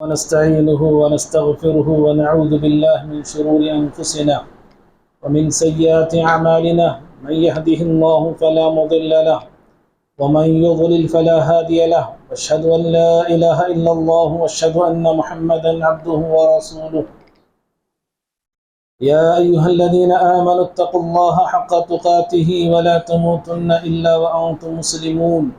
ونستعينه ونستغفره ونعوذ بالله من شرور أنفسنا ومن سيئات أعمالنا. من يهده الله فلا مضل له ومن يضلل فلا هادي له، وأشهد أن لا إله إلا الله وأشهد أن محمدا عبده ورسوله. يا أيها الذين آمنوا اتقوا الله حق تقاته ولا تموتن إلا وأنتم مسلمون.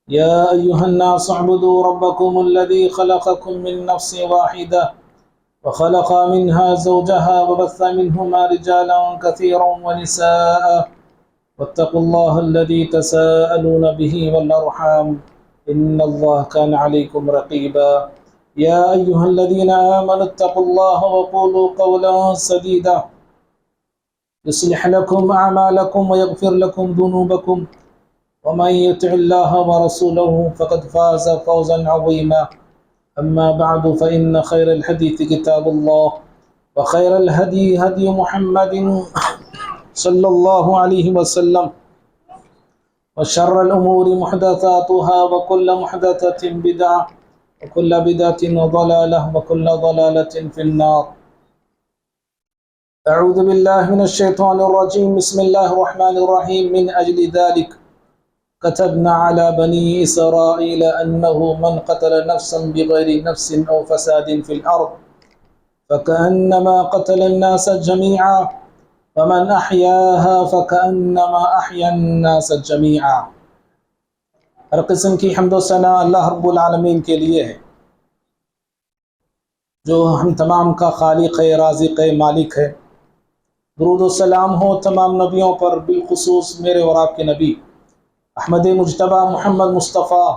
يا أيها الناس اعبدوا ربكم الذي خلقكم من نفس واحدة وخلق منها زوجها وبث منهما رجالا كثيرا ونساء، واتقوا الله الذي تساءلون به والأرحام إن الله كان عليكم رقيبا. يا أيها الذين آمنوا اتقوا الله وقولوا قولا سديدا يصلح لكم أعمالكم ويغفر لكم ذنوبكم، ومن يطع الله ورسوله فقد فاز فوزا عظيما. أما بعد فإن خير الحديث كتاب الله، وخير الهدي هدي محمد صلى الله عليه وسلم، وشر الأمور محدثاتها وكل محدثة بدعة وكل بدعة ضلالة وكل ضلالة في النار. أعوذ بالله من الشيطان الرجيم. بسم الله الرحمن الرحيم. من أجل ذلك كتبنا على بني إسرائيل أنه من قتل نفسا بغير نفس أو فساد في الأرض فكأنما قتل الناس جميعا ومن أحياها فكأنما أحيا الناس جميعا. ہر قسم کی حمد و ثنا اللہ رب العالمین کے لیے ہے، جو ہم تمام کا خالق ہے، رازق ہے، مالک ہے۔ درود و سلام ہو تمام نبیوں پر، بالخصوص میرے اور آپ کے نبی احمد مجتبیٰ محمد مصطفیٰ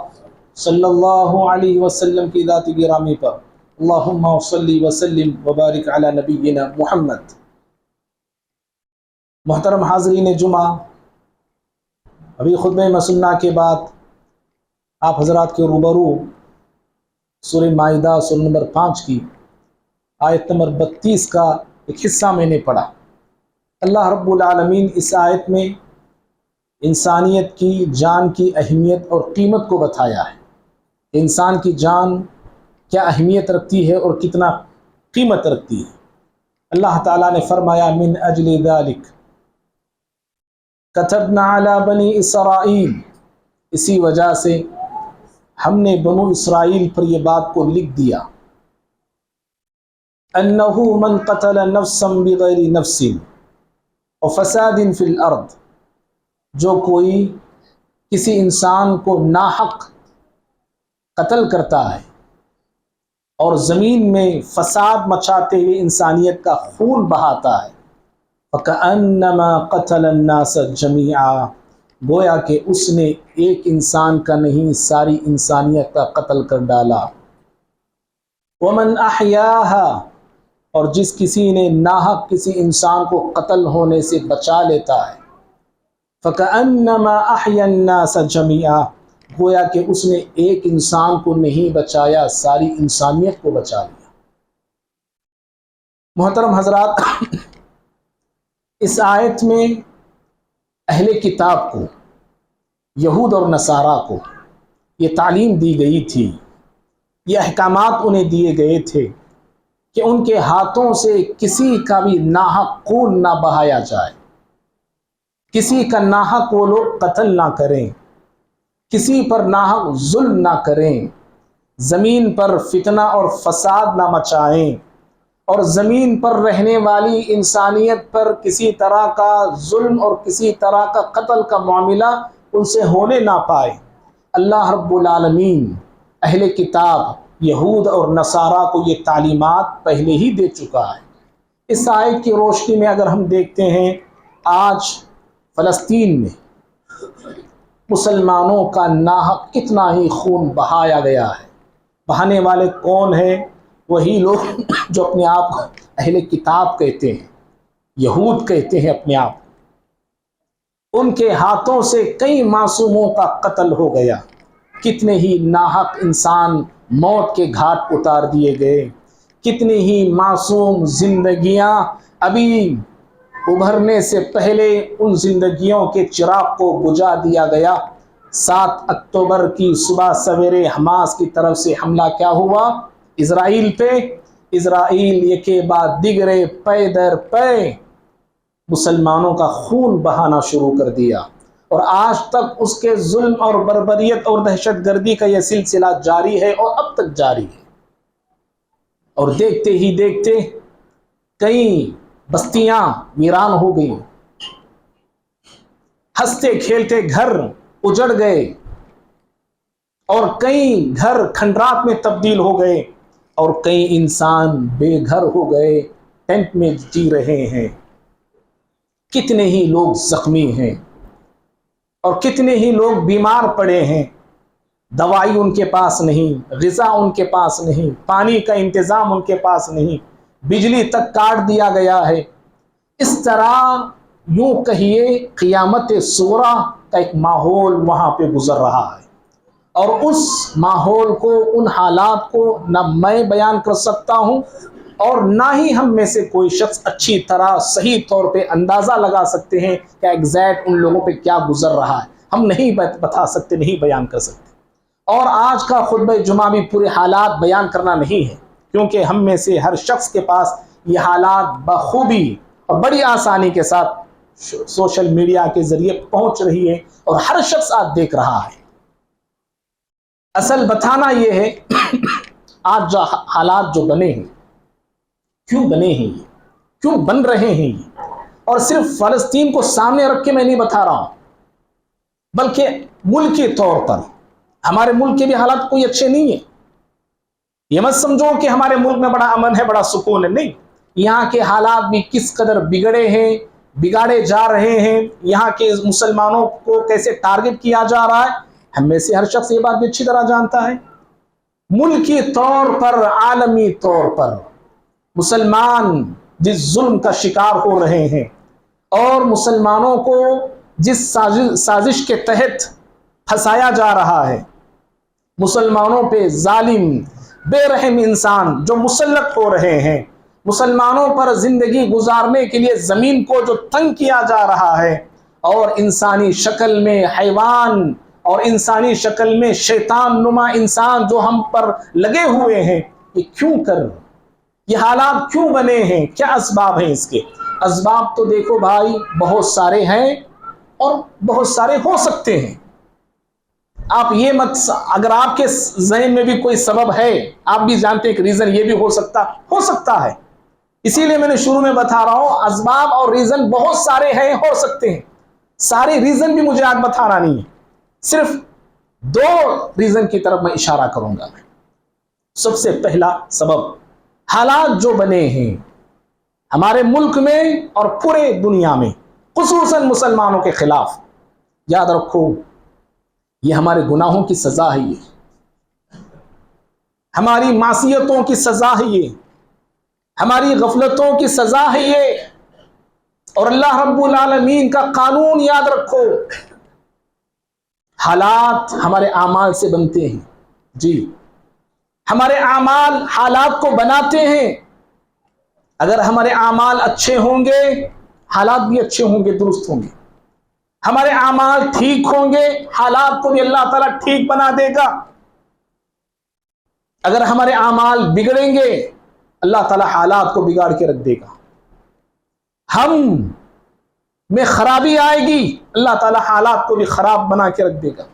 صلی اللہ علیہ وسلم کی ذات گرامی پر۔ اللہم صلی وسلم وبارک علی نبینا محمد۔ محترم حاضرین جمعہ، ابھی خطبہ مسنہ کے بعد آپ حضرات کے روبرو سورہ مائدہ سورہ نمبر 5 کی آیت نمبر 32 کا ایک حصہ میں نے پڑھا۔ اللہ رب العالمین اس آیت میں انسانیت کی جان کی اہمیت اور قیمت کو بتایا ہے۔ انسان کی جان کیا اہمیت رکھتی ہے اور کتنا قیمت رکھتی ہے۔ اللہ تعالیٰ نے فرمایا من اجل ذلک کتبنا علی بنی اسرائیل، اسی وجہ سے ہم نے بنو اسرائیل پر یہ بات کو لکھ دیا، انہ من قتل نفسا بغیر نفس وفساد فی الارض، جو کوئی کسی انسان کو ناحق قتل کرتا ہے اور زمین میں فساد مچاتے ہوئے انسانیت کا خون بہاتا ہے، فَكَأَنَّمَا قَتَلَ النَّاسَ جَمِيعًا، گویا کہ اس نے ایک انسان کا نہیں ساری انسانیت کا قتل کر ڈالا۔ وَمَنْ أَحْيَاهَا، اور جس کسی نے ناحق کسی انسان کو قتل ہونے سے بچا لیتا ہے، فَكَأَنَّمَا أَحْيَا النَّاسَ جَمِيعًا، گویا کہ اس نے ایک انسان کو نہیں بچایا، ساری انسانیت کو بچا لیا۔ محترم حضرات، اس آیت میں اہل کتاب کو، یہود اور نصارہ کو یہ تعلیم دی گئی تھی، یہ احکامات انہیں دیے گئے تھے کہ ان کے ہاتھوں سے کسی کا بھی ناحق خون نہ بہایا جائے، کسی کا ناحق وہ لوگ قتل نہ کریں، کسی پر ناحق ظلم نہ کریں، زمین پر فتنہ اور فساد نہ مچائیں، اور زمین پر رہنے والی انسانیت پر کسی طرح کا ظلم اور کسی طرح کا قتل کا معاملہ ان سے ہونے نہ پائے۔ اللہ رب العالمین اہل کتاب یہود اور نصارہ کو یہ تعلیمات پہلے ہی دے چکا ہے۔ اس آیت کی روشنی میں اگر ہم دیکھتے ہیں، آج فلسطین میں مسلمانوں کا ناحق کتنا ہی خون بہایا گیا ہے۔ بہانے والے کون ہیں؟ وہی لوگ جو اپنے آپ کو اہل کتاب کہتے ہیں، یہود کہتے ہیں اپنے آپ۔ ان کے ہاتھوں سے کئی معصوموں کا قتل ہو گیا، کتنے ہی ناحق انسان موت کے گھاٹ اتار دیے گئے، کتنی ہی معصوم زندگیاں ابھی ابھرنے سے پہلے ان زندگیوں کے چراغ کو بجھا دیا گیا۔ 7 اکتوبر کی صبح سویرے حماس کی طرف سے حملہ کیا ہوا؟ اسرائیل پہ اسرائیل یہ کے بعد دیگرے پے در پے مسلمانوں کا خون بہانا شروع کر دیا، اور آج تک اس کے ظلم اور بربریت اور دہشت گردی کا یہ سلسلہ جاری ہے اور اب تک جاری ہے۔ اور دیکھتے ہی دیکھتے کئی بستیاں ویران ہو گئیں، ہنستے کھیلتے گھر اجڑ گئے، اور کئی گھر کھنڈرات میں تبدیل ہو گئے، اور کئی انسان بے گھر ہو گئے، ٹینٹ میں جی رہے ہیں۔ کتنے ہی لوگ زخمی ہیں اور کتنے ہی لوگ بیمار پڑے ہیں، دوائی ان کے پاس نہیں، غذا ان کے پاس نہیں، پانی کا انتظام ان کے پاس نہیں، بجلی تک کاٹ دیا گیا ہے۔ اس طرح یوں کہیے قیامت صغریٰ کا ایک ماحول وہاں پہ گزر رہا ہے، اور اس ماحول کو، ان حالات کو نہ میں بیان کر سکتا ہوں، اور نہ ہی ہم میں سے کوئی شخص اچھی طرح صحیح طور پہ اندازہ لگا سکتے ہیں کہ ایگزیکٹ ان لوگوں پہ کیا گزر رہا ہے۔ ہم نہیں بتا سکتے، نہیں بیان کر سکتے۔ اور آج کا خطبہ جمعہ بھی پورے حالات بیان کرنا نہیں ہے، کیونکہ ہم میں سے ہر شخص کے پاس یہ حالات بخوبی اور بڑی آسانی کے ساتھ سوشل میڈیا کے ذریعے پہنچ رہی ہے، اور ہر شخص آج دیکھ رہا ہے۔ اصل بتانا یہ ہے آج جو حالات جو بنے ہیں، کیوں بنے ہیں یہ، کیوں بن رہے ہیں یہ، اور صرف فلسطین کو سامنے رکھ کے میں نہیں بتا رہا ہوں، بلکہ ملکی طور پر ہمارے ملک کے بھی حالات کوئی اچھے نہیں ہیں۔ یہ مت سمجھو کہ ہمارے ملک میں بڑا امن ہے، بڑا سکون ہے، نہیں۔ یہاں کے حالات بھی کس قدر بگڑے ہیں، بگاڑے جا رہے ہیں، یہاں کے مسلمانوں کو کیسے ٹارگٹ کیا جا رہا ہے، ہم میں سے ہر شخص یہ بات بھی اچھی طرح جانتا ہے۔ ملکی طور پر، عالمی طور پر مسلمان جس ظلم کا شکار ہو رہے ہیں، اور مسلمانوں کو جس سازش کے تحت پھنسایا جا رہا ہے، مسلمانوں پہ ظالم بے رحم انسان جو مسلط ہو رہے ہیں، مسلمانوں پر زندگی گزارنے کے لیے زمین کو جو تنگ کیا جا رہا ہے، اور انسانی شکل میں حیوان اور انسانی شکل میں شیطان نما انسان جو ہم پر لگے ہوئے ہیں، یہ کیوں کر یہ حالات کیوں بنے ہیں؟ کیا اسباب ہیں اس کے؟ اسباب تو دیکھو بھائی بہت سارے ہیں، اور بہت سارے ہو سکتے ہیں۔ آپ یہ مت، اگر آپ کے ذہن میں بھی کوئی سبب ہے، آپ بھی جانتے ہیں کہ ریزن یہ بھی ہو سکتا ہے، اسی لیے میں نے شروع میں بتا رہا ہوں اسباب اور ریزن بہت سارے ہیں، ہو سکتے ہیں۔ سارے ریزن بھی مجھے آج بتانا نہیں ہے، صرف 2 ریزن کی طرف میں اشارہ کروں گا۔ سب سے پہلا سبب، حالات جو بنے ہیں ہمارے ملک میں اور پورے دنیا میں، خصوصاً مسلمانوں کے خلاف، یاد رکھو یہ ہمارے گناہوں کی سزا ہے، یہ ہماری معصیتوں کی سزا ہے، یہ ہماری غفلتوں کی سزا ہے، یہ اور اللہ رب العالمین کا قانون یاد رکھو۔ حالات ہمارے اعمال سے بنتے ہیں، جی ہمارے اعمال حالات کو بناتے ہیں۔ اگر ہمارے اعمال اچھے ہوں گے، حالات بھی اچھے ہوں گے، درست ہوں گے۔ ہمارے اعمال ٹھیک ہوں گے، حالات کو بھی اللہ تعالیٰ ٹھیک بنا دے گا۔ اگر ہمارے اعمال بگڑیں گے، اللہ تعالیٰ حالات کو بگاڑ کے رکھ دے گا۔ ہم میں خرابی آئے گی، اللہ تعالیٰ حالات کو بھی خراب بنا کے رکھ دے گا۔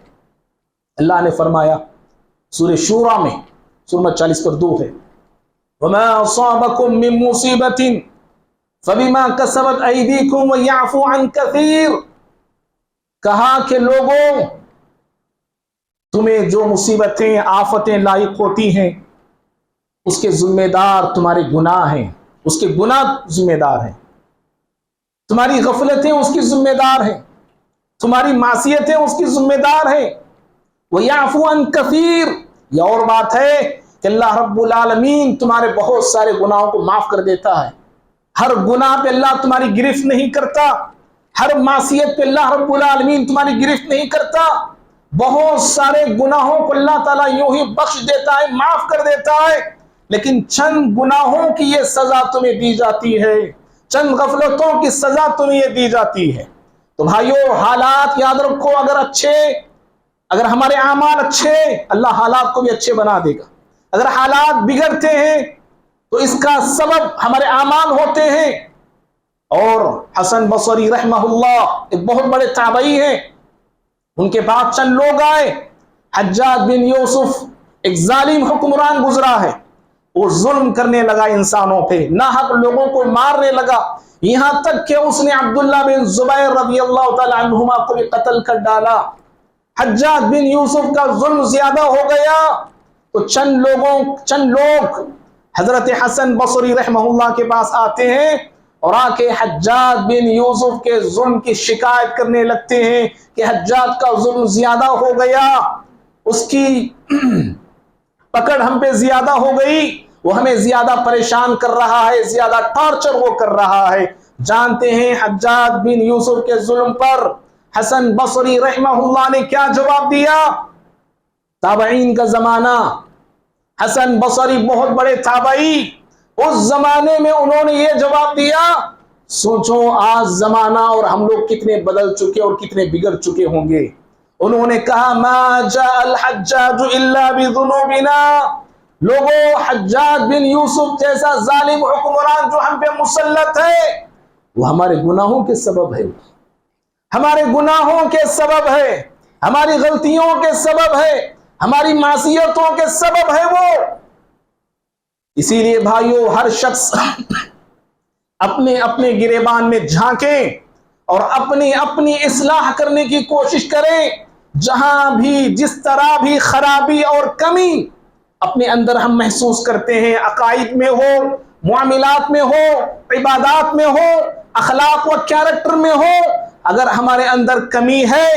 اللہ نے فرمایا سورہ شورى میں، سورہ 40/2 ہے، وَمَا أَصَابَكُم مِّن مُّصِيبَةٍ فَبِمَا كَسَبَتْ أَيْدِيكُمْ وَيَعْفُو عَن كَثِيرٍ۔ کہا کہ لوگوں، تمہیں جو مصیبتیں، آفتیں لاحق ہوتی ہیں، اس کے ذمہ دار تمہارے گناہ ہیں، اس کے گناہ ذمہ دار ہیں۔ تمہاری غفلتیں اس کی ذمہ دار ہیں، تمہاری معصیتیں اس کی ذمہ دار ہیں۔ وَيَعْفُو عَن كَثِيرٍ، یہ اور بات ہے کہ اللہ رب العالمین تمہارے بہت سارے گناہوں کو معاف کر دیتا ہے۔ ہر گناہ پہ اللہ تمہاری گرفت نہیں کرتا، ہر معصیت پہ اللہ رب العالمین تمہاری گرفت نہیں کرتا۔ بہت سارے گناہوں کو اللہ تعالیٰ یوں ہی بخش دیتا ہے، معاف کر دیتا ہے، لیکن چند گناہوں کی یہ سزا تمہیں دی جاتی ہے، چند غفلتوں کی سزا تمہیں یہ دی جاتی ہے۔ تو بھائیو، حالات یاد رکھو، اگر ہمارے اعمال اچھے، اللہ حالات کو بھی اچھے بنا دے گا۔ اگر حالات بگڑتے ہیں تو اس کا سبب ہمارے اعمال ہوتے ہیں. اور حسن بصری رحمہ اللہ ایک بہت بڑے تابعی ہیں، ان کے پاس چند لوگ آئے. حجاج بن یوسف ایک ظالم حکمران گزرا ہے، وہ ظلم کرنے لگا انسانوں پہ، ناحق لوگوں کو مارنے لگا، یہاں تک کہ اس نے عبداللہ بن زبیر رضی اللہ تعالی عنہما کو بھی قتل کر ڈالا. حجاج بن یوسف کا ظلم زیادہ ہو گیا تو چند لوگ حضرت حسن بصری رحمہ اللہ کے پاس آتے ہیں اور آ کے حجاج بن یوسف کے ظلم کی شکایت کرنے لگتے ہیں کہ حجاج کا ظلم زیادہ ہو گیا، اس کی پکڑ ہم پہ زیادہ ہو گئی، وہ ہمیں زیادہ پریشان کر رہا ہے، زیادہ ٹارچر وہ کر رہا ہے. جانتے ہیں حجاج بن یوسف کے ظلم پر حسن بصری رحمہ اللہ نے کیا جواب دیا؟ تابعین کا زمانہ، حسن بصری بہت بڑے تابعی، اس زمانے میں انہوں نے یہ جواب دیا. سوچو آج زمانہ اور ہم لوگ کتنے بدل چکے اور کتنے بگڑ چکے ہوں گے. انہوں نے کہا ما جاء الحجاج الا بذنوبنا. لوگوں، حجاج بن یوسف جیسا ظالم حکمران جو ہم پہ مسلط ہے وہ ہمارے گناہوں کے سبب ہے، ہمارے گناہوں کے سبب ہے، ہماری غلطیوں کے سبب ہے، ہماری معصیتوں کے سبب ہے وہ. اسی لیے بھائیو، ہر شخص اپنے اپنے گریبان میں جھانکیں اور اپنی اصلاح کرنے کی کوشش کریں. جہاں بھی جس طرح بھی خرابی اور کمی اپنے اندر ہم محسوس کرتے ہیں، عقائد میں ہو، معاملات میں ہو، عبادات میں ہو، اخلاق و کیریکٹر میں ہو، اگر ہمارے اندر کمی ہے،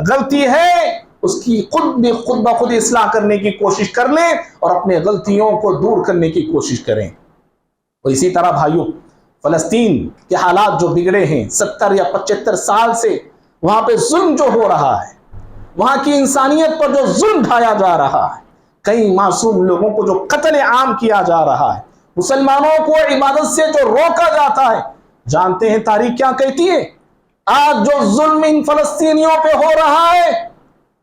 غلطی ہے، اس کی خود بخود اصلاح کرنے کی کوشش کر لیں اور اپنے غلطیوں کو دور کرنے کی کوشش کریں. اور اسی طرح بھائیوں، فلسطین کے حالات جو بگڑے ہیں 70 یا 75 سال سے، وہاں پہ ظلم جو ہو رہا ہے، وہاں کی انسانیت پر جو ظلم ڈھایا جا رہا ہے، کئی معصوم لوگوں کو جو قتل عام کیا جا رہا ہے، مسلمانوں کو عبادت سے جو روکا جاتا ہے، جانتے ہیں تاریخ کیا کہتی ہے؟ آج جو ظلم ان فلسطینیوں پہ ہو رہا ہے،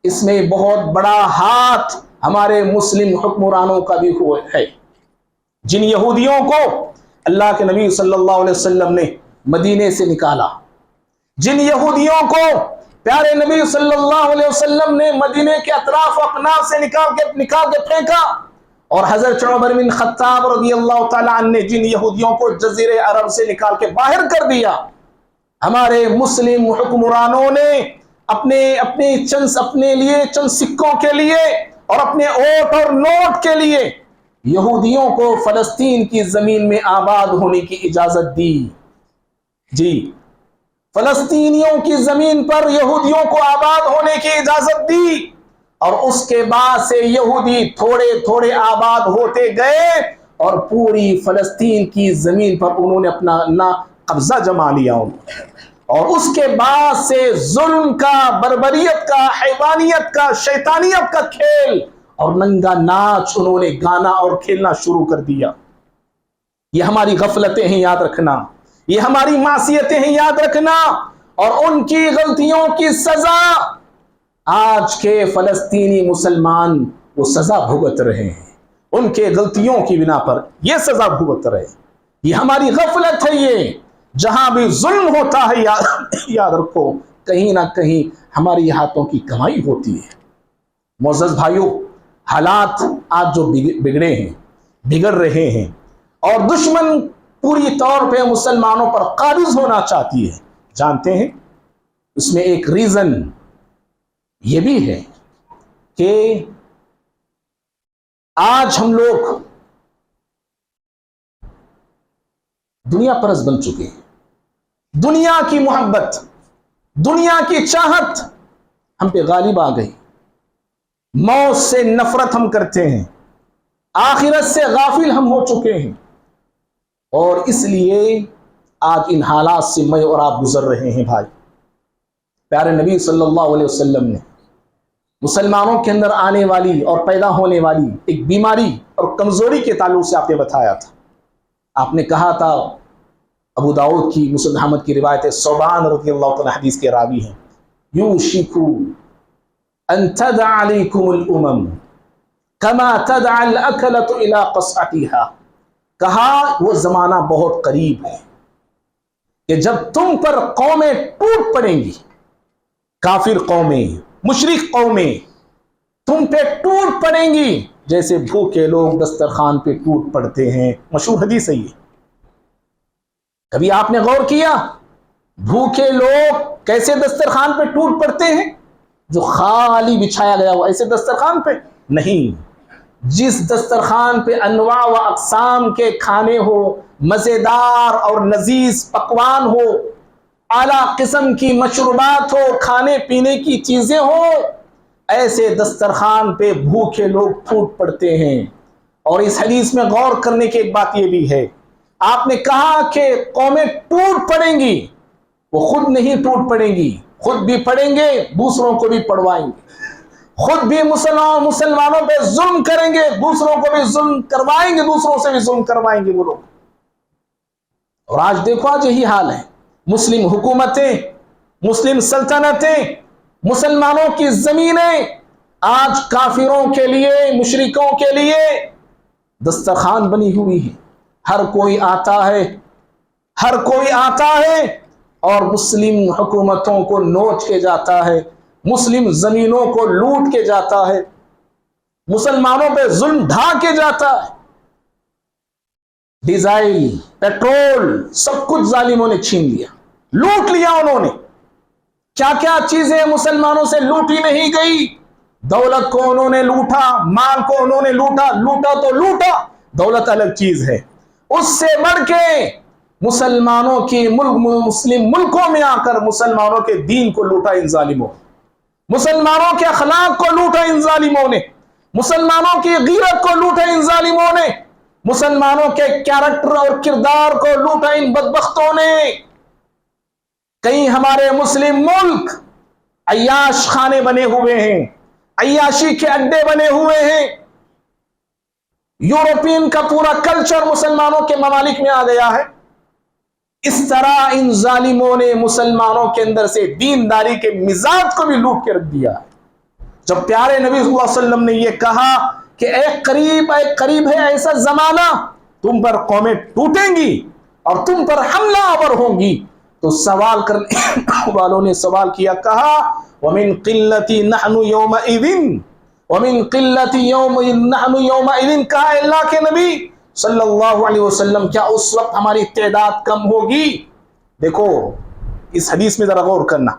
اس میں بہت بڑا ہاتھ ہمارے مسلم حکمرانوں کا بھی ہے. جن یہودیوں کو اللہ کے نبی صلی اللہ علیہ وسلم نے مدینے سے نکالا، جن یہودیوں کو پیارے نبی صلی اللہ علیہ وسلم نے مدینے کے اطراف و اکناف سے نکال کے پھینکا، اور حضرت عمر بن خطاب رضی اللہ تعالیٰ عنہ نے جن یہودیوں کو جزیرے عرب سے نکال کے باہر کر دیا، ہمارے مسلم حکمرانوں نے اپنے لیے چند سکوں کے لیے اور اپنے اوٹ اور نوٹ کے لیے یہودیوں کو فلسطین کی زمین میں آباد ہونے کی اجازت دی. جی، فلسطینیوں کی زمین پر یہودیوں کو آباد ہونے کی اجازت دی، اور اس کے بعد سے یہودی تھوڑے تھوڑے آباد ہوتے گئے اور پوری فلسطین کی زمین پر انہوں نے اپنا قبضہ جما لیا. اور اس کے بعد سے ظلم کا، بربریت کا، حیوانیت کا، شیطانیت کا کھیل اور ننگا ناچ انہوں نے گانا اور کھیلنا شروع کر دیا. یہ ہماری غفلتیں ہیں، یاد رکھنا، یہ ہماری معصیتیں ہیں، یاد رکھنا، اور ان کی غلطیوں کی سزا آج کے فلسطینی مسلمان وہ سزا بھگت رہے ہیں. ان کے غلطیوں کی بنا پر یہ سزا بھگت رہے ہیں. یہ ہماری غفلت ہے. یہ جہاں بھی ظلم ہوتا ہے، یاد رکھو کہیں نہ کہیں ہماری ہاتھوں کی کمائی ہوتی ہے. معزز بھائیوں، حالات آج جو بگڑے ہیں، بگڑ رہے ہیں، اور دشمن پوری طور پہ مسلمانوں پر قابض ہونا چاہتی ہے، جانتے ہیں اس میں ایک ریزن یہ بھی ہے کہ آج ہم لوگ دنیا پرست بن چکے ہیں. دنیا کی محبت، دنیا کی چاہت ہم پہ غالب آ گئی. موت سے نفرت ہم کرتے ہیں، آخرت سے غافل ہم ہو چکے ہیں، اور اس لیے آج ان حالات سے میں اور آپ گزر رہے ہیں. بھائی، پیارے نبی صلی اللہ علیہ وسلم نے مسلمانوں کے اندر آنے والی اور پیدا ہونے والی ایک بیماری اور کمزوری کے تعلق سے آپ نے بتایا تھا. آپ نے کہا تھا، ابو داؤد کی، مسند احمد کی روایت ہے، ثوبان رضی اللہ تعالی حدیث کے راوی ہیں، یوشکو ان تدع علیکم الامم کما تدعى الاکلۃ الى قصعتها، کہا وہ زمانہ بہت قریب ہے کہ جب تم پر قومیں ٹوٹ پڑیں گی، کافر قومیں، مشرک قومیں تم پہ ٹوٹ پڑیں گی جیسے بھوکے لوگ دسترخوان پہ ٹوٹ پڑتے ہیں۔ مشہور حدیث ہے یہ، کبھی آپ نے غور کیا بھوکے لوگ کیسے دسترخوان پہ ٹوٹ پڑتے ہیں؟ جو خالی بچھایا گیا ہو ایسے دسترخوان پہ نہیں، جس دسترخوان پہ انواع و اقسام کے کھانے ہو، مزیدار اور لذیذ پکوان ہو، اعلیٰ قسم کی مشروبات ہو، کھانے پینے کی چیزیں ہو، ایسے دسترخوان پہ بھوکے لوگ ٹوٹ پڑتے ہیں۔ اور اس حدیث میں غور کرنے کی ایک بات یہ بھی ہے، آپ نے کہا کہ قومیں ٹوٹ پڑیں گی، وہ خود نہیں ٹوٹ پڑیں گی، خود بھی پڑیں گے، دوسروں کو بھی پڑوائیں گے، خود بھی مسلمانوں پہ ظلم کریں گے، دوسروں کو بھی ظلم کروائیں گے، دوسروں سے بھی ظلم کروائیں گے وہ لوگ۔ اور آج دیکھو آج یہی حال ہے، مسلم حکومتیں، مسلم سلطنتیں، مسلمانوں کی زمینیں آج کافروں کے لیے، مشرکوں کے لیے دسترخوان بنی ہوئی ہے۔ ہر کوئی آتا ہے، ہر کوئی آتا ہے اور مسلم حکومتوں کو نوچ کے جاتا ہے، مسلم زمینوں کو لوٹ کے جاتا ہے، مسلمانوں پہ ظلم ڈھا کے جاتا ہے۔ ڈیزائل، پیٹرول، سب کچھ ظالموں نے چھین لیا، لوٹ لیا انہوں نے۔ کیا کیا چیزیں مسلمانوں سے لوٹی نہیں گئی؟ دولت کو انہوں نے لوٹا، مال کو انہوں نے لوٹا، لوٹا تو لوٹا، دولت الگ چیز ہے، اس سے بڑھ کے مسلمانوں کی مسلم ملکوں میں آ کر مسلمانوں کے دین کو لوٹا ان ظالموں، مسلمانوں کے اخلاق کو لوٹا ان ظالموں نے، مسلمانوں کی غیرت کو لوٹا ان ظالموں نے، مسلمانوں کے کیریکٹر اور کردار کو لوٹا ان بدبختوں نے۔ کئی ہمارے مسلم ملک عیاش خانے بنے ہوئے ہیں، عیاشی کے اڈے بنے ہوئے ہیں، یورپین کا پورا کلچر مسلمانوں کے ممالک میں آ گیا ہے۔ اس طرح ان ظالموں نے مسلمانوں کے اندر سے دینداری کے مزاج کو بھی لوٹ کے رکھ دیا۔ جب پیارے نبی صلی اللہ علیہ وسلم نے یہ کہا کہ ایک قریب ہے ایسا زمانہ تم پر قومیں ٹوٹیں گی اور تم پر حملہ آور ہوں گی، تو سوال کرنے والوں نے سوال کیا، کہا وَمِن قِلَّةِ نَحْنُ يَوْمَئِذٍ وَمِن قِلَّةِ نَحْنُ يَوْمَئِذٍ، کہا اللہ کے نبی صلی اللہ علیہ وسلم کیا اس وقت ہماری تعداد کم ہوگی؟ دیکھو اس حدیث میں ذرا غور کرنا،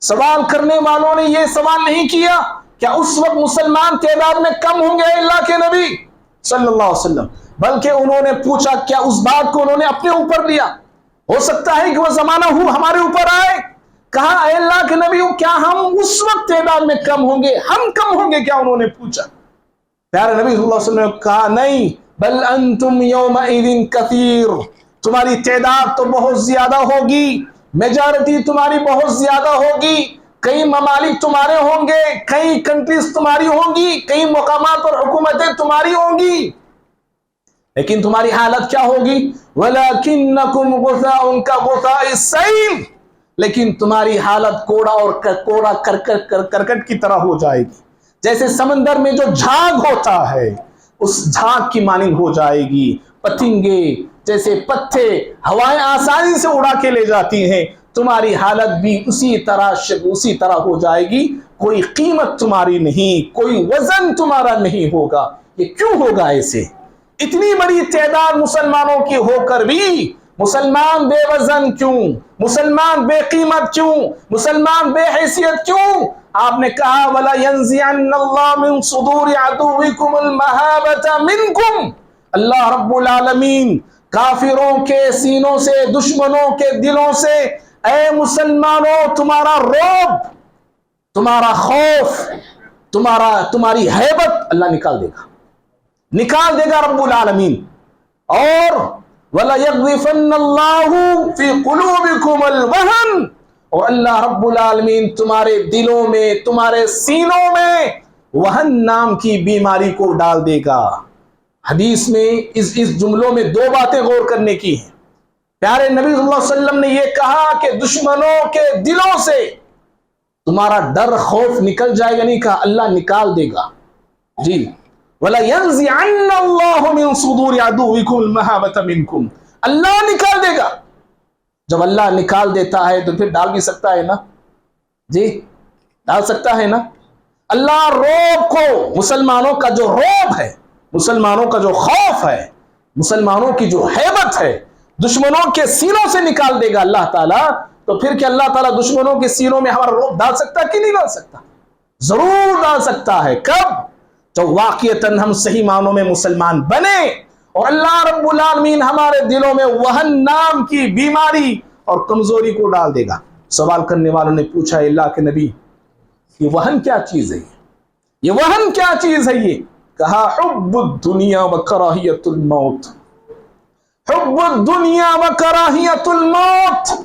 سوال کرنے والوں نے یہ سوال نہیں کیا کیا اس وقت مسلمان تعداد میں کم ہوں گے اللہ کے نبی صلی اللہ علیہ وسلم، بلکہ انہوں نے پوچھا، کیا اس بات کو انہوں نے اپنے اوپر لیا؟ ہو سکتا ہے کہ وہ زمانہ ہمارے اوپر آئے۔ کہا اے اللہ کے نبی کیا ہم اس وقت تعداد میں کم ہوں گے، ہم کم ہوں گے کیا؟ انہوں نے پوچھا۔ پیارے نبی صلی اللہ علیہ وسلم نے کہا نہیں، بل انتم یومئذ کثیر، تمہاری تعداد تو بہت زیادہ ہوگی، میجارٹی تمہاری بہت زیادہ ہوگی، کئی ممالک تمہارے ہوں گے، کئی کنٹریز تمہاری ہوں گی، کئی مقامات اور حکومتیں تمہاری ہوں گی، لیکن تمہاری حالت کیا ہوگی؟ وَلَكِنَّكُمْ غُثَاءٌ كَغُثَاءِ السَّيْلِ، لیکن تمہاری حالت کوڑا کرکٹ کی طرح ہو جائے گی، جیسے سمندر میں جو جھاگ ہوتا ہے اس جھاگ کی مانند ہو جائے گی، پتنگے جیسے پتھے ہوائیں آسانی سے اڑا کے لے جاتی ہیں، تمہاری حالت بھی اسی طرح ہو جائے گی، کوئی قیمت تمہاری نہیں، کوئی وزن تمہارا نہیں ہوگا۔ یہ کیوں ہوگا ایسے؟ اتنی بڑی تعداد مسلمانوں کی ہو کر بھی مسلمان بے وزن کیوں؟ مسلمان بے قیمت کیوں؟ مسلمان بے حیثیت کیوں؟ آپ نے کہا وَلَا يَنزِعَنَّ اللَّهُ مِن صُدُورِ عَدُوِّكُمُ الْمَهَابَةَ مِنْكُمْ، اللہ رب العالمین کافروں کے سینوں سے، دشمنوں کے دلوں سے اے مسلمانوں تمہارا رعب، تمہارا خوف، تمہاری ہیبت اللہ نکال دے گا رب العالمین۔ اور وَلَيَقْذِفَنَّ اللَّهُ فِي قُلُوبِكُمُ الْوَهْنَ، اور اللہ رب العالمین تمہارے دلوں میں، تمہارے سینوں میں وہن نام کی بیماری کو ڈال دے گا۔ حدیث میں اس جملوں میں دو باتیں غور کرنے کی ہیں۔ پیارے نبی صلی اللہ علیہ وسلم نے یہ کہا کہ دشمنوں کے دلوں سے تمہارا ڈر خوف نکل جائے گا، نہیں کہا اللہ نکال دے گا۔ جی وَلَيَنزِعَنَّ اللَّهُ مِن صُدُورِ عَدُوِّكُمُ الْمَهَابَةَ مِنكُمْ، اللہ نکال دے گا۔ جب اللہ نکال دیتا ہے تو پھر ڈال بھی سکتا ہے نا، جی ڈال سکتا ہے نا۔ اللہ روب کو، مسلمانوں کا جو روب ہے، مسلمانوں کا جو خوف ہے، مسلمانوں کی جو ہیبت ہے، دشمنوں کے سینوں سے نکال دے گا اللہ تعالیٰ۔ تو پھر کہ اللہ تعالیٰ دشمنوں کے سینوں میں ہمارا روب ڈال سکتا ہے کہ نہیں ڈال سکتا؟ ضرور ڈال سکتا ہے۔ کب؟ جو واقعتاً ہم صحیح معنوں میں مسلمان بنے اور اللہ رب العالمین ہمارے دلوں میں وہن نام کی بیماری اور کمزوری کو ڈال دے گا۔ سوال کرنے والوں نے پوچھا، اللہ کے نبی یہ وہن کیا چیز ہے؟ یہ وہن کیا چیز ہے؟ یہ کہا حب الدنیا و کراہیت الموت، حب الدنیا و کراہیت الموت،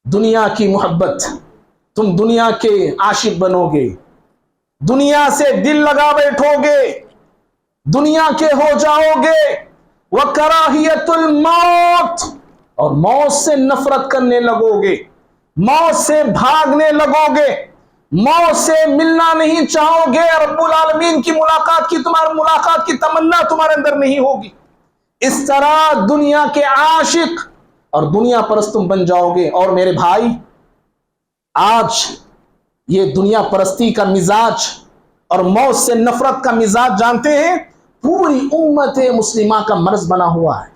دنیا کی محبت، تم دنیا کے عاشق بنو گے، دنیا سے دل لگا بیٹھو گے، دنیا کے ہو جاؤ گے، وَكَرَاهِيَةُ الْمَوْتِ، اور موت سے نفرت کرنے لگو گے، موت سے بھاگنے لگو گے، موت سے ملنا نہیں چاہو گے، رب العالمین کی ملاقات کی، تمہاری ملاقات کی تمنا تمہارے اندر نہیں ہوگی۔ اس طرح دنیا کے عاشق اور دنیا پرست تم بن جاؤ گے۔ اور میرے بھائی، آج یہ دنیا پرستی کا مزاج اور موت سے نفرت کا مزاج جانتے ہیں، پوری امت مسلمہ کا مرض بنا ہوا ہے۔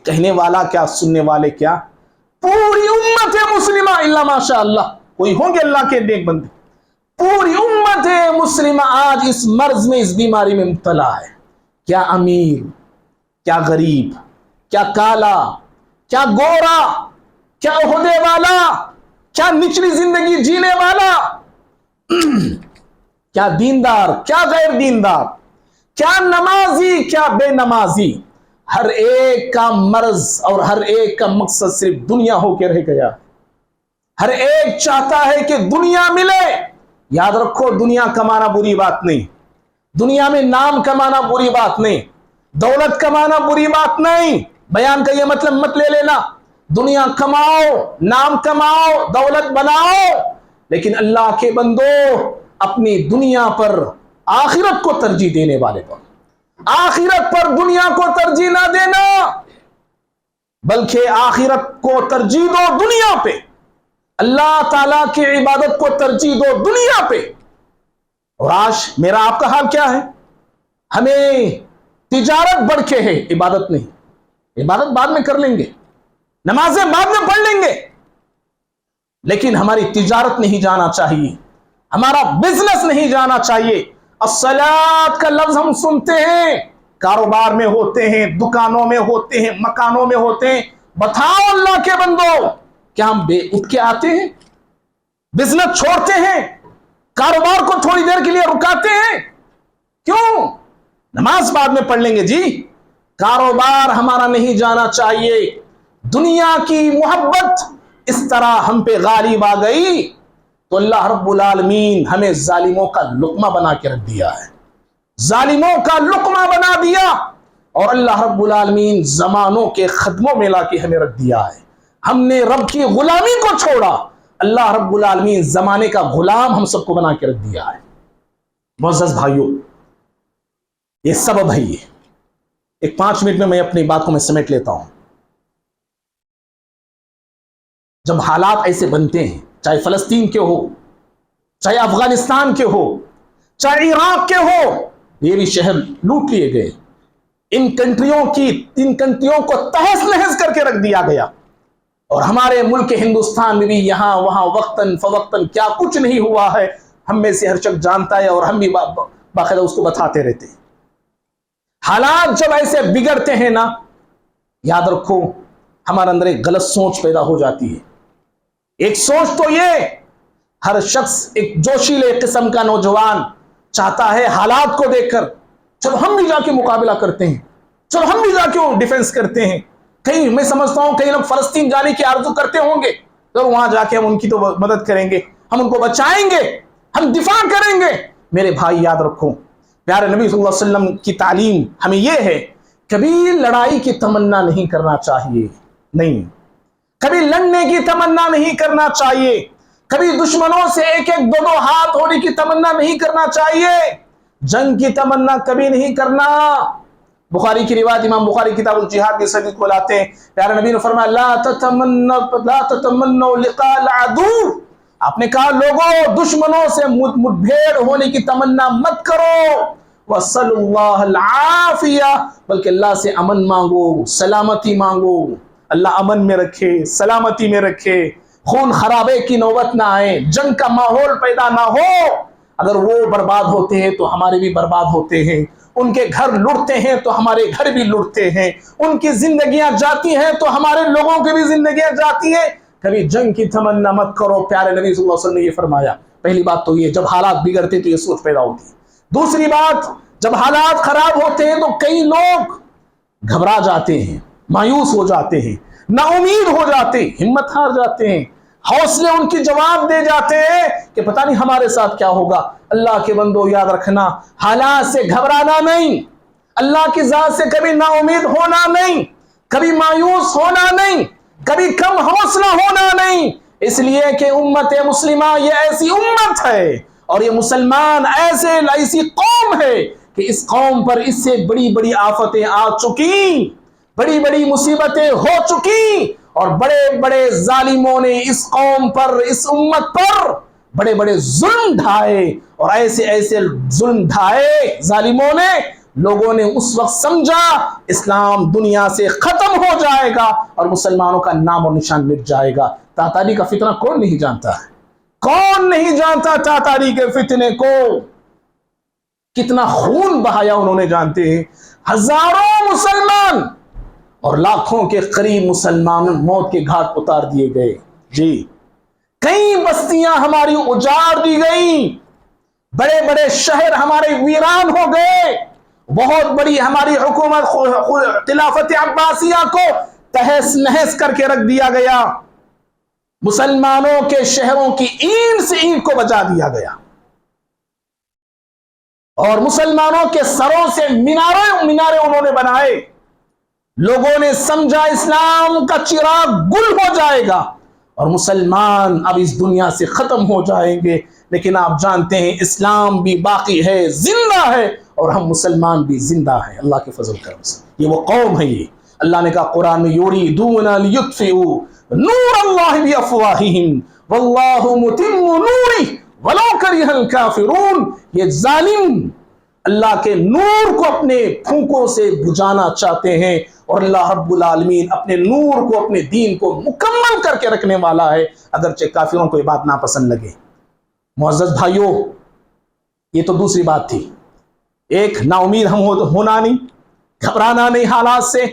کہنے والا کیا، سننے والے کیا، پوری امت مسلمہ الا ماشاء اللہ، کوئی ہوں گے اللہ کے نیک بندے، پوری امت مسلمہ آج اس مرض میں، اس بیماری میں مبتلا ہے۔ کیا امیر، کیا غریب، کیا کالا، کیا گورا، کیا عہدے والا، کیا نچلی زندگی جینے والا، کیا دیندار، کیا غیر دیندار، کیا نمازی، کیا بے نمازی، ہر ایک کا مرض اور ہر ایک کا مقصد صرف دنیا ہو کے رہ گیا۔ ہر ایک چاہتا ہے کہ دنیا ملے۔ یاد رکھو، دنیا کمانا بری بات نہیں، دنیا میں نام کمانا بری بات نہیں، دولت کمانا بری بات نہیں۔ بیان کا یہ مطلب مت لے لینا، دنیا کماؤ، نام کماؤ، دولت بناؤ، لیکن اللہ کے بندو اپنی دنیا پر آخرت کو ترجیح دینے والے پر، آخرت پر دنیا کو ترجیح نہ دینا، بلکہ آخرت کو ترجیح دو دنیا پہ، اللہ تعالیٰ کی عبادت کو ترجیح دو دنیا پہ۔ اور آج میرا آپ کا حال کیا ہے؟ ہمیں تجارت بڑھ کے ہے، عبادت نہیں۔ عبادت بعد میں کر لیں گے، نمازیں بعد میں پڑھ لیں گے، لیکن ہماری تجارت نہیں جانا چاہیے، ہمارا بزنس نہیں جانا چاہیے۔ الصلاۃ کا لفظ ہم سنتے ہیں، کاروبار میں ہوتے ہیں، دکانوں میں ہوتے ہیں، مکانوں میں ہوتے ہیں۔ بتاؤ اللہ کے بندو، کیا ہم بے اٹھ کے آتے ہیں، بزنس چھوڑتے ہیں، کاروبار کو تھوڑی دیر کے لیے رکاتے ہیں؟ کیوں؟ نماز بعد میں پڑھ لیں گے جی، کاروبار ہمارا نہیں جانا چاہیے۔ دنیا کی محبت اس طرح ہم پہ غالب آ گئی تو اللہ رب العالمین ہمیں ظالموں کا لقمہ بنا کے رکھ دیا ہے، ظالموں کا لقمہ بنا دیا، اور اللہ رب العالمین زمانوں کے خدموں میں لا کے ہمیں رکھ دیا ہے۔ ہم نے رب کی غلامی کو چھوڑا، اللہ رب العالمین زمانے کا غلام ہم سب کو بنا کے رکھ دیا ہے۔ معزز بھائیوں، یہ سبب ہے، یہ ایک 5 منٹ میں اپنی بات کو میں سمیٹ لیتا ہوں۔ جب حالات ایسے بنتے ہیں، چاہے فلسطین کے ہو، چاہے افغانستان کے ہو، چاہے عراق کے ہو، یہ بھی شہر لوٹ لیے گئے، ان کنٹریوں کو تہس نہس کر کے رکھ دیا گیا، اور ہمارے ملک ہندوستان میں بھی یہاں وہاں وقتاً فوقتاً کیا کچھ نہیں ہوا ہے، ہم میں سے ہر شخص جانتا ہے، اور ہم بھی باقاعدہ اس کو بتاتے رہتے ہیں۔ حالات جب ایسے بگڑتے ہیں نا، یاد رکھو ہمارے اندر ایک غلط سوچ پیدا ہو جاتی ہے۔ ایک سوچ تو یہ، ہر شخص ایک جوشیلے قسم کا نوجوان چاہتا ہے حالات کو دیکھ کر چلو ہم بھی جا کے مقابلہ کرتے ہیں، چلو ہم بھی جا کے ڈیفنس کرتے ہیں۔ کہیں میں سمجھتا ہوں کئی لوگ فلسطین جانے کی آرزو کرتے ہوں گے، تو وہاں جا کے ہم ان کی تو مدد کریں گے، ہم ان کو بچائیں گے، ہم دفاع کریں گے۔ میرے بھائی یاد رکھو، پیارے نبی صلی اللہ علیہ وسلم کی تعلیم ہمیں یہ ہے، کبھی لڑائی کی تمنا نہیں کرنا چاہیے، نہیں، کبھی لڑنے کی تمنا نہیں کرنا چاہیے، کبھی دشمنوں سے ایک ایک دو ہاتھ ہونے کی تمنا نہیں کرنا چاہیے۔ جنگ کی تمنا کبھی نہیں کرنا۔ بخاری کی روایت، امام بخاری کتاب الجہاد کی حدیث کو لاتے ہیں، پیارے نبی نے فرمایا لا تتمنوا لقاء العدو، آپ نے کہا لوگوں دشمنوں سے مٹبھیڑ ہونے کی تمنا مت کرو، وصلوا اللہ العافیہ، بلکہ اللہ سے امن مانگو، سلامتی مانگو، اللہ امن میں رکھے، سلامتی میں رکھے، خون خرابے کی نوبت نہ آئے، جنگ کا ماحول پیدا نہ ہو۔ اگر وہ برباد ہوتے ہیں تو ہمارے بھی برباد ہوتے ہیں، ان کے گھر لڑتے ہیں تو ہمارے گھر بھی لڑتے ہیں، ان کی زندگیاں جاتی ہیں تو ہمارے لوگوں کی بھی زندگیاں جاتی ہیں۔ کبھی جنگ کی تمنا مت کرو، پیارے نبی صلی اللہ علیہ وسلم نے یہ فرمایا۔ پہلی بات تو یہ، جب حالات بگڑتے تو یہ سوچ پیدا ہوتی ہے۔ دوسری بات، جب حالات خراب ہوتے ہیں تو کئی لوگ گھبرا جاتے ہیں، مایوس ہو جاتے ہیں، نا امید ہو جاتے ہیں، ہمت ہار جاتے ہیں، حوصلے ان کی جواب دے جاتے ہیں کہ پتہ نہیں ہمارے ساتھ کیا ہوگا۔ اللہ کے بندو یاد رکھنا، حالات سے گھبرانا نہیں، اللہ کی ذات سے کبھی نا امید ہونا نہیں، کبھی مایوس ہونا نہیں، کبھی کم حوصلہ ہونا نہیں، اس لیے کہ امت مسلمہ یہ ایسی امت ہے اور یہ مسلمان ایسی قوم ہے کہ اس قوم پر اس سے بڑی بڑی آفتیں آ چکی، بڑی بڑی مصیبتیں ہو چکی، اور بڑے بڑے ظالموں نے اس قوم پر، اس امت پر بڑے بڑے ظلم ڈھائے، اور ایسے ایسے ظلم ڈھائے ظالموں نے، لوگوں نے اس وقت سمجھا اسلام دنیا سے ختم ہو جائے گا اور مسلمانوں کا نام اور نشان مٹ جائے گا۔ تاتاری کا فتنہ کون نہیں جانتا ہے؟ کون نہیں جانتا تاتاری کے فتنے کو؟ کتنا خون بہایا انہوں نے جانتے ہیں، ہزاروں مسلمان اور لاکھوں کے قریب مسلمان موت کے گھاٹ اتار دیے گئے۔ جی، کئی بستیاں ہماری اجاڑ دی گئیں، بڑے بڑے شہر ہمارے ویران ہو گئے، بہت بڑی ہماری حکومت خلافت عباسیہ کو تہس نہس کر کے رکھ دیا گیا، مسلمانوں کے شہروں کی اینٹ سے اینٹ کو بچا دیا گیا، اور مسلمانوں کے سروں سے مینارے انہوں نے بنائے۔ لوگوں نے سمجھا اسلام کا چراغ گل ہو جائے گا اور مسلمان اب اس دنیا سے ختم ہو جائیں گے، لیکن آپ جانتے ہیں اسلام بھی باقی ہے، زندہ ہے، اور ہم مسلمان بھی زندہ ہیں اللہ کے فضل کرم سے۔ یہ وہ قوم ہے، یہ اللہ نے کہا قرآن میں، یریدون لیطفئوا نور اللہ بافواہہم واللہ متم نورہ ولو کرہ الکافرون۔ یہ ظالم اللہ کے نور کو اپنے پھونکوں سے بجھانا چاہتے ہیں، اور اللہ رب العالمین اپنے نور کو، اپنے دین کو مکمل کر کے رکھنے والا ہے، اگرچہ کافروں کو یہ بات ناپسند لگے۔ معزز بھائیوں، یہ تو دوسری بات تھی، ایک نا امید ہم ہونا نہیں، گھبرانا نہیں حالات سے،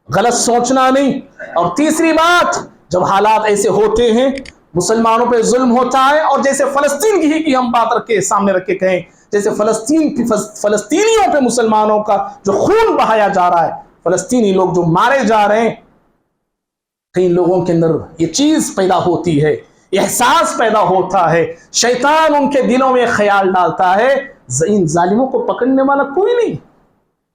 غلط سوچنا نہیں، اور تیسری بات، جب حالات ایسے ہوتے ہیں، مسلمانوں پہ ظلم ہوتا ہے، اور جیسے فلسطین کی ہم بات رکھ کے سامنے رکھ کے کہیں، جیسے فلسطینیوں پہ مسلمانوں کا جو خون بہایا جا رہا ہے، فلسطینی لوگ جو مارے جا رہے ہیں، کئی لوگوں کے اندر یہ چیز پیدا ہوتی ہے، احساس پیدا ہوتا ہے، شیطان ان کے دلوں میں خیال ڈالتا ہے ان ظالموں کو پکڑنے والا کوئی نہیں،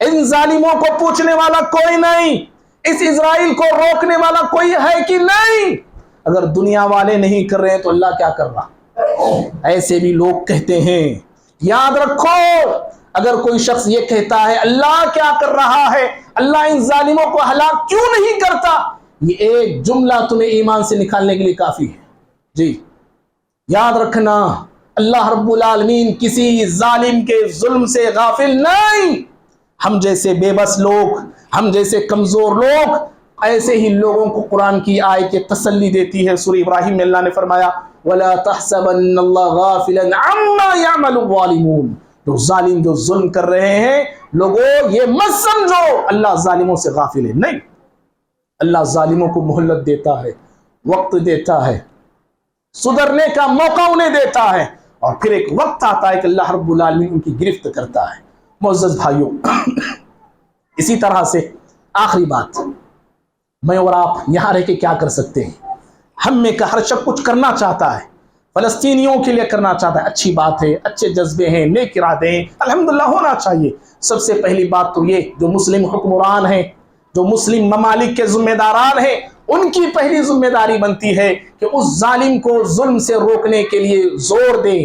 ان ظالموں کو پوچھنے والا کوئی نہیں، اس اسرائیل کو روکنے والا کوئی ہے کہ نہیں؟ اگر دنیا والے نہیں کر رہے ہیں تو اللہ کیا کر رہا؟ ایسے بھی لوگ کہتے ہیں۔ یاد رکھو، اگر کوئی شخص یہ کہتا ہے اللہ کیا کر رہا ہے، اللہ ان ظالموں کو ہلاک کیوں نہیں کرتا، یہ ایک جملہ تمہیں ایمان سے نکالنے کے لیے کافی ہے۔ جی، یاد رکھنا، اللہ رب العالمین کسی ظالم کے ظلم سے غافل نہیں۔ ہم جیسے بے بس لوگ، ہم جیسے کمزور لوگ، ایسے ہی لوگوں کو قرآن کی آیت تسلی دیتی ہے۔ سورہ ابراہیم میں اللہ نے فرمایا وَلَا تَحْسَبَنَّ اللَّهَ غَافِلًا عَمَّا يَعْمَلُ الظَّالِمُونَ، جو ظالم جو ظلم کر رہے ہیں، لوگوں یہ مت سمجھو اللہ ظالموں سے غافل ہے، نہیں، اللہ ظالموں کو مہلت دیتا ہے، وقت دیتا ہے، سدھرنے کا موقع انہیں دیتا ہے، اور پھر ایک وقت آتا ہے کہ اللہ رب العالمین ان کی گرفت کرتا ہے۔ معزز بھائیوں، اسی طرح سے آخری بات، میں اور آپ یہاں رہ کے کیا کر سکتے ہیں؟ ہم میں کا ہر شخص کچھ کرنا چاہتا ہے، فلسطینیوں کے لیے کرنا چاہتا ہے، اچھی بات ہے، اچھے جذبے ہیں، نیک ارادے ہیں، الحمدللہ ہونا چاہیے۔ سب سے پہلی بات تو یہ، جو مسلم حکمران ہیں، جو مسلم ممالک کے ذمہ داران ہیں، ان کی پہلی ذمہ داری بنتی ہے کہ اس ظالم کو ظلم سے روکنے کے لیے زور دیں،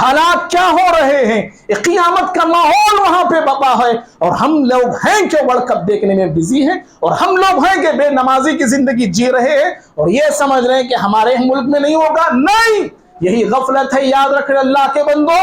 حالات کیا ہو رہے ہیں، ایک قیامت کا ماحول وہاں پہ بقا ہے، اور ہم لوگ ہیں کہ ورلڈ کپ دیکھنے میں بزی ہیں، اور ہم لوگ ہیں کہ بے نمازی کی زندگی جی رہے ہیں اور یہ سمجھ رہے ہیں کہ ہمارے ملک میں نہیں ہوگا۔ نہیں، یہی غفلت ہے، یاد رکھیں اللہ کے بندو،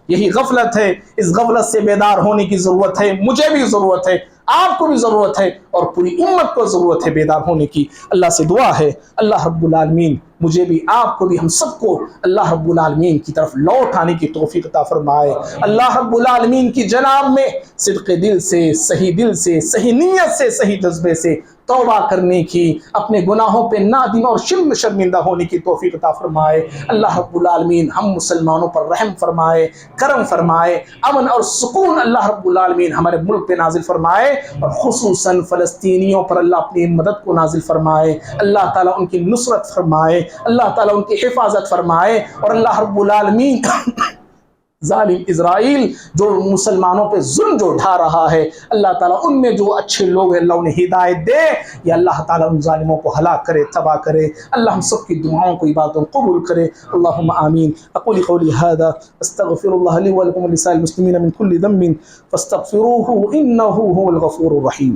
یہی غفلت ہے۔ اس غفلت سے بیدار ہونے کی ضرورت ہے، مجھے بھی ضرورت ہے، آپ کو بھی ضرورت ہے، اور پوری امت کو ضرورت ہے بیدار ہونے کی۔ اللہ سے دعا ہے اللہ رب العالمین مجھے بھی، آپ کو بھی، ہم سب کو اللہ رب العالمین کی طرف لوٹ آنے کی توفیق عطا فرمائے۔ اللہ رب العالمین کی جناب میں صدق دل سے، صحیح دل سے، صحیح نیت سے، صحیح جذبے سے توبہ کرنے کی، اپنے گناہوں پہ نادم اور شرمندہ ہونے کی توفیق عطا فرمائے۔ اللہ رب العالمین ہم مسلمانوں پر رحم فرمائے، کرم فرمائے، امن اور سکون اللہ رب العالمین ہمارے ملک پہ نازل فرمائے، اور خصوصاً فلسطینیوں پر اللہ اپنی مدد کو نازل فرمائے۔ اللہ تعالیٰ ان کی نصرت فرمائے، اللہ تعالیٰ ان کی حفاظت فرمائے، اور اللہ رب العالمین ظالم اسرائیل جو مسلمانوں پہ ظلم جو ڈھا رہا ہے، اللہ تعالیٰ ان میں جو اچھے لوگ ہیں اللہ انہیں ہدایت دے، یا اللہ تعالیٰ ان ظالموں کو ہلاک کرے، تباہ کرے۔ اللہ ہم سب کی دعاؤں کو، عبادتوں قبول کرے۔ اللہم آمین۔ اقول قولی هذا استغفر الله لي ولكم ولسائر المسلمين من كل ذنب فاستغفروه انه هو الغفور الرحيم۔